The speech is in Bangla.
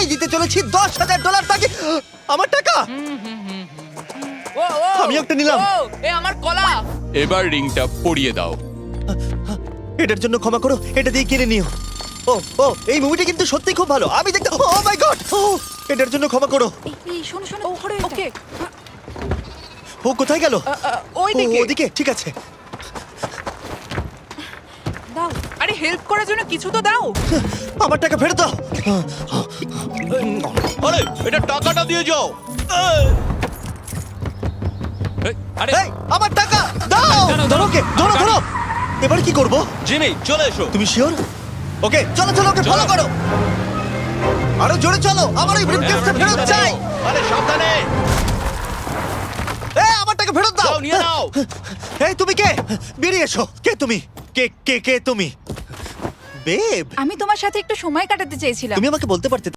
আমি দিতে চলেছি $10,000 তাকে। আমার টাকা ও ও আমি একটা নিলাম। ও, এ আমার কলা। এবার রিংটা পরিয়ে দাও। এটার জন্য ক্ষমা করো, এটা দিয়ে কিনে নিও। ও ও এই মুভিটা কিন্তু সত্যি খুব ভালো, আমি দেখতে। ও মাই গড, ও এটার জন্য ক্ষমা করো। এই শোনো শোনো ওকে ও কোথায় গেল? ওই ও, দিকে। ওদিকে, ঠিক আছে। দাও। আরে হেল্প করার জন্য কিছু তো দাও। আমার টাকা ফেরত দাও। আরে এটা টাকাটা দিয়ে যাও। আরে এই, আমার টাকা দাও। দাঁড়াও, ধরো ওকে, ধরো ধরো। এবার কি করব? জিমি চলে এসো। তুমি শিওর? ওকে চলো চলো, ওকে ফলো করো। আরো জোরে চলো, আমার ওই ব্রিফকেসটা ফেরত চাই। আরে সাবধানে এই আমার টাকা ফেরত দাও। যাও নিয়ে নাও। এই তুমি কে? বেরিয়ে এসো। কে তুমি? কে কে কে তুমি? বেব, আমি তোমার সাথে একটু সময় কাটাতে চেয়েছিলাম। তুমি আমাকে বলতে পারতে